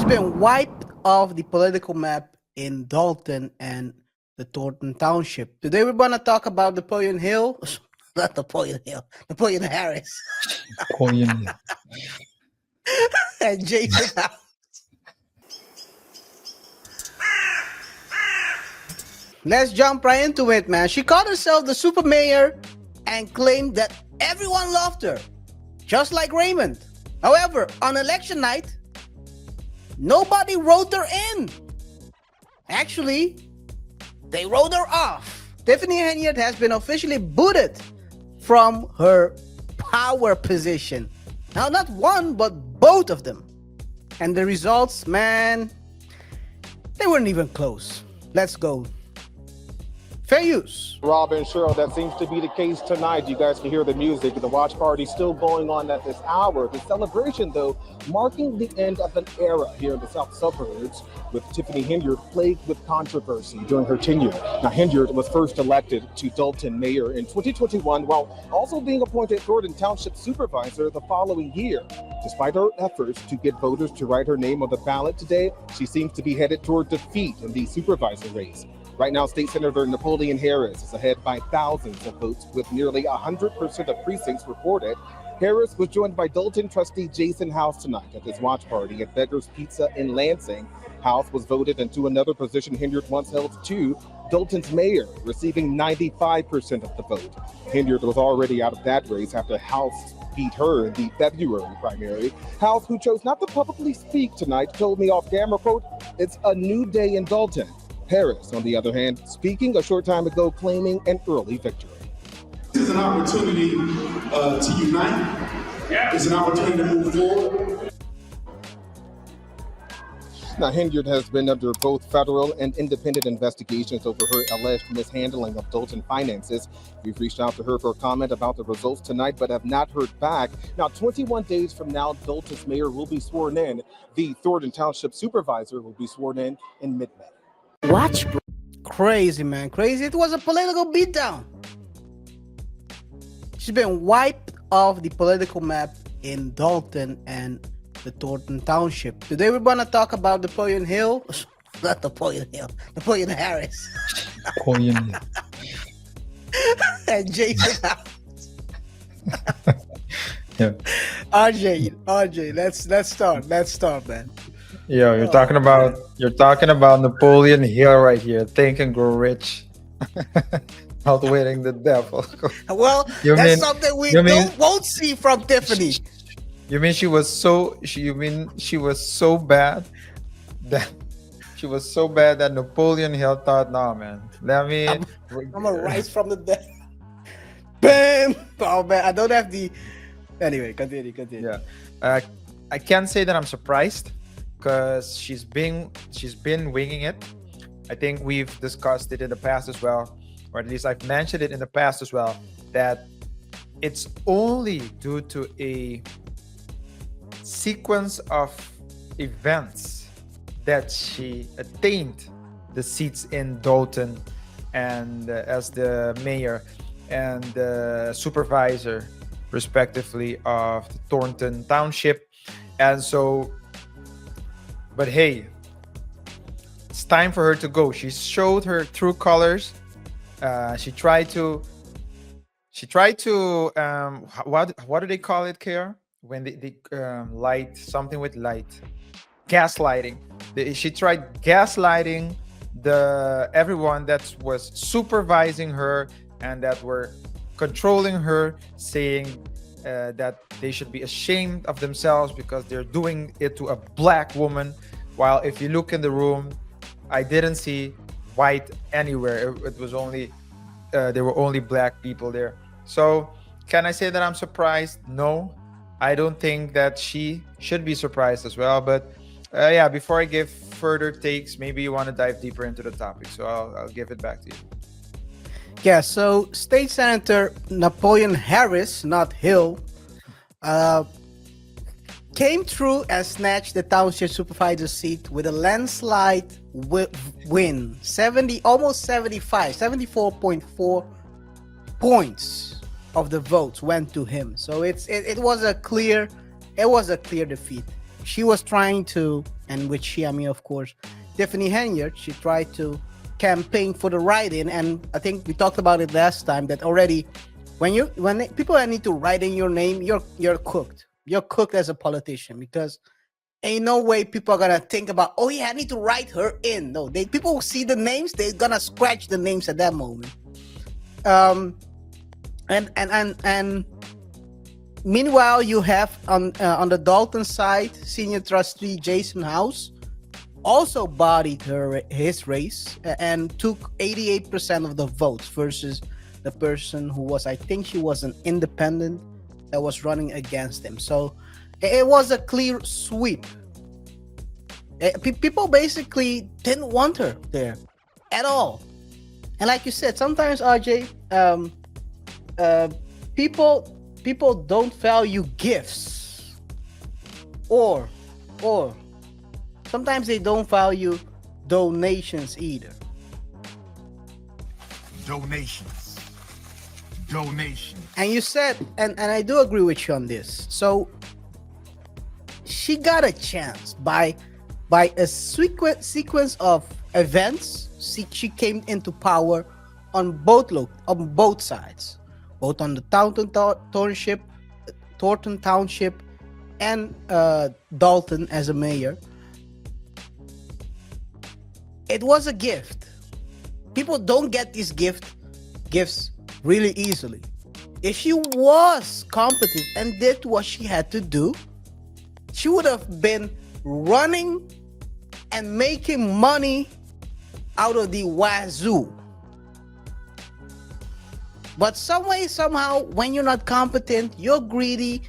She's been wiped off the political map in Dalton and the Thornton Township. Today we're going to talk about Napoleon Hill. Not Napoleon Hill. Napoleon Harris. Napoleon. And Jason House. Let's jump right into it, man. She called herself the super mayor and claimed that everyone loved her, just like Raymond. However, on election night, nobody wrote her in. Actually, they wrote her off. Tiffany Henyard has been officially booted from her power position. Now, not one, but both of them. And the results, man, they weren't even close. Let's go. Fair use. Rob and Cheryl, that seems to be the case tonight. You guys can hear the music. The watch party still going on at this hour. The celebration, though, marking the end of an era here in the South Suburbs, with Tiffany Henyard plagued with controversy during her tenure. Now, Henyard was first elected to Dalton mayor in 2021, while also being appointed Thornton Township supervisor the following year. Despite her efforts to get voters to write her name on the ballot today, she seems to be headed toward defeat in the supervisor race. Right now, State Senator Napoleon Harris is ahead by thousands of votes with nearly 100% of precincts reported. Harris was joined by Dalton trustee Jason House tonight at this watch party at Beggar's Pizza in Lansing. House was voted into another position Henyard once held too, Dalton's mayor, receiving 95% of the vote. Henyard was already out of that race after House beat her in the February primary. House, who chose not to publicly speak tonight, told me off camera, quote, "It's a new day in Dalton." Harris, on the other hand, speaking a short time ago, claiming an early victory. This is an opportunity to unite. It's an opportunity to move forward. Now, Henyard has been under both federal and independent investigations over her alleged mishandling of Dalton finances. We've reached out to her for a comment about the results tonight, but have not heard back. Now, 21 days from now, Dalton's mayor will be sworn in. The Thornton Township supervisor will be sworn in mid-May. Watch. Crazy, man. Crazy. It was a political beatdown. She's been wiped off the political map in Dalton and the Thornton Township. Today we're going to talk about Napoleon Hill. Not Napoleon Hill. Napoleon Harris. Napoleon. And Jason House. Yeah. RJ, let's start, man. Yeah, you're talking about Napoleon Hill right here. Think and grow rich. Outwitting the devil. Well, that's something we won't see from Tiffany. You mean she was so bad that Napoleon Hill thought, "No, man, let me I'm gonna rise from the dead." Bam! Oh man, I don't have the. Anyway, continue. Yeah, I can't say that I'm surprised, because she's been winging it. I think we've discussed it in the past as well, or at least I've mentioned it in the past as well, that it's only due to a sequence of events that she attained the seats in Dalton and as the mayor and the supervisor respectively of the Thornton Township. And so, but hey, it's time for her to go. She showed her true colors. She tried to what do they call it, KaiR? When they light something with light, gaslighting. She tried gaslighting everyone that was supervising her and that were controlling her, saying that they should be ashamed of themselves because they're doing it to a black woman. While if you look in the room, I didn't see white anywhere. It was only there were only black people there. So can I say that I'm surprised? No. I don't think that she should be surprised as well. But yeah, before I give further takes, maybe you want to dive deeper into the topic. So I'll give it back to you. Yeah, so State Senator Napoleon Harris, not Hill, came through and snatched the township supervisor seat with a landslide win. 74.4 points of the votes went to him. So it was a clear defeat. she was trying to, and with she I mean of course Tiffany Henyard, she tried to campaign for the write-in, and I think we talked about it last time that already when people need to write in your name, you're cooked. You're cooked as a politician, because ain't no way people are gonna think about, oh yeah, I need to write her in. No, people see the names, they're gonna scratch the names at that moment. And meanwhile, you have on the Dalton side, senior trustee Jason House also bodied his race and took 88% of the votes versus the person who was, I think she was an independent that was running against him. So it was a clear sweep. People basically didn't want her there at all. And like you said, sometimes RJ, people don't value gifts, or sometimes they don't value donations either. Donations. And you said, and I do agree with you on this. So she got a chance by a sequence of events. She came into power on both sides, both on the Thornton Township and Dalton as a mayor. It was a gift. People don't get these gifts really easily. If she was competent and did what she had to do, she would have been running and making money out of the wazoo. But some way, somehow, when you're not competent, you're greedy,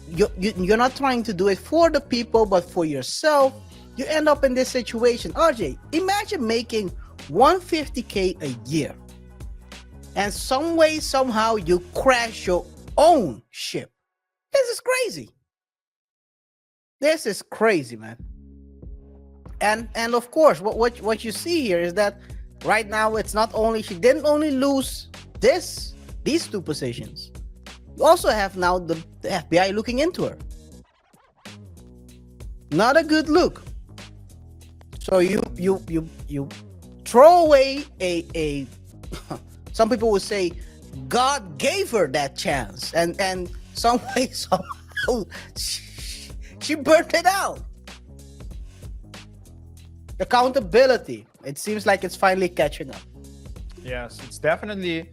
you're not trying to do it for the people, but for yourself, you end up in this situation. RJ, imagine making $150K a year, and some way, somehow, you crash your own ship. This is crazy. This is crazy, man. And of course, what you see here is that right now it's not only, she didn't only lose these two positions. You also have now the FBI looking into her. Not a good look. So you throw away a some people would say God gave her that chance, and some way somehow she burnt it out. Accountability. It seems like it's finally catching up. Yes, it's definitely.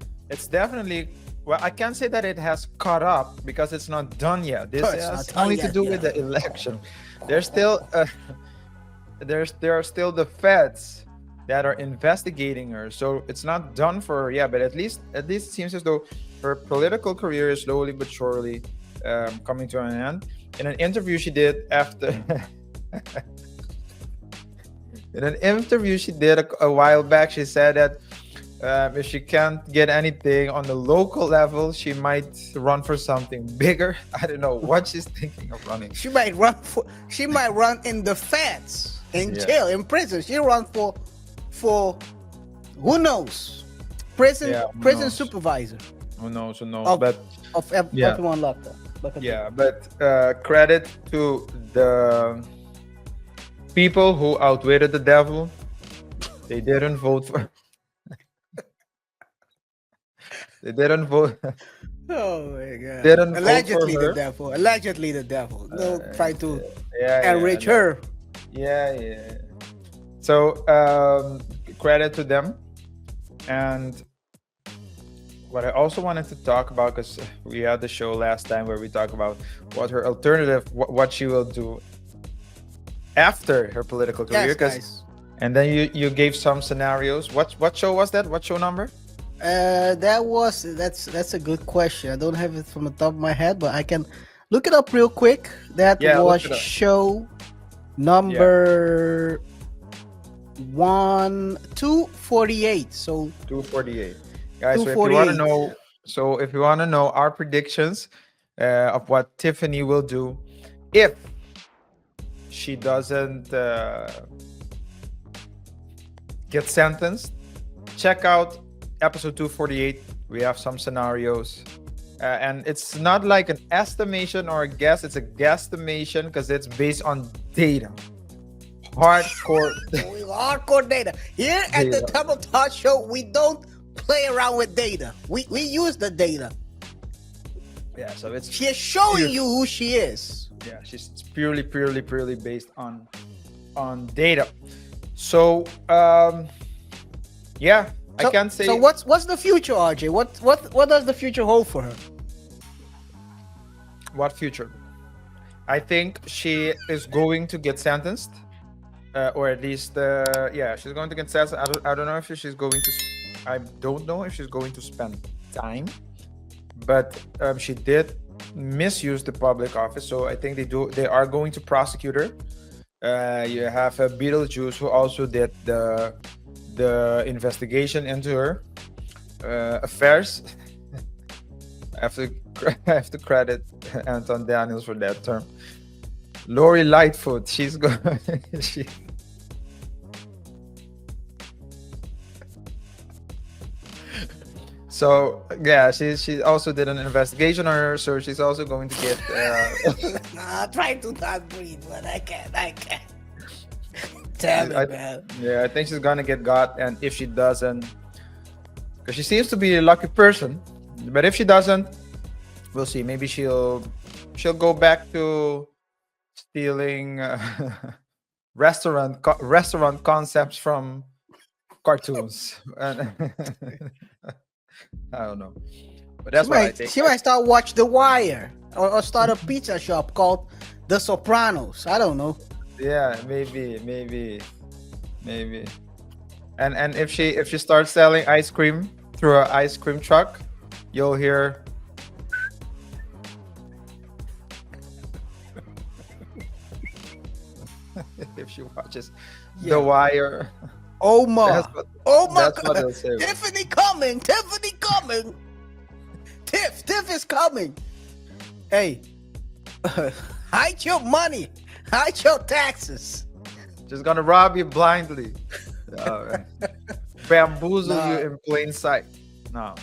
Well, I can't say that it has caught up because it's not done yet. This has only to do with the election. There's still there are still the feds that are investigating her, so it's not done for her yet. But at least it seems as though her political career is slowly but surely coming to an end. In an interview she did after. In an interview she did a while back, she said that if she can't get anything on the local level, she might run for something bigger. I don't know what she's thinking of running. She might run in the feds, in jail, in prison. She run for who knows? Prison supervisor. Who knows? But everyone locked up. But credit to the people who outwitted the devil. They didn't vote for. They didn't vote. Oh my God! Didn't Allegedly vote for her. the devil. Allegedly the devil. Don't try to enrich no. her. Yeah. So credit to them. And what I also wanted to talk about, because we had the show last time where we talked about what her alternative, what she will do after her political career. Yes, and then you gave some scenarios. What show was that? What show number? That's a good question. I don't have it from the top of my head, but I can look it up real quick. That was show number 248. So 248, guys. So if you want to know our predictions of what Tiffany will do if she doesn't get sentenced, check out episode 248. We have some scenarios And it's not like an estimation or a guess, it's a guesstimation because it's based on data. Hardcore. Hardcore data. Here at the Double Talk Show, we don't play around with data. We use the data. Yeah, so it's She's showing you who she is. Yeah, she's purely based on data. So yeah, I can't say. So what's the future, RJ? What does the future hold for her? What future? I think she is going to get sentenced, or at least yeah, she's going to get sentenced. I don't know if she's going to. I don't know if she's going to spend time, but she did misuse the public office, so I think they are going to prosecute her. You have Beetlejuice, who also did the investigation into her affairs. I have to credit Anton Daniels for that term. Lori Lightfoot, she's going. So yeah, she also did an investigation on her, so she's also going to get. Try to not breathe, but I can't. Damn it, man. Yeah, I think she's gonna get got, and if she doesn't, because she seems to be a lucky person, but if she doesn't, we'll see. Maybe she'll go back to stealing restaurant concepts from cartoons. I don't know, but that's what I think. She might start watch The Wire or start a pizza shop called The Sopranos. I don't know. Yeah, maybe. And if she starts selling ice cream through an ice cream truck, you'll hear. If she watches The Wire. Oh my That's what God. they'll say. Tiffany coming. Tiff is coming. Hey, hide your money. Hide your taxes. Just gonna rob you blindly. Bamboozle you in plain sight. No.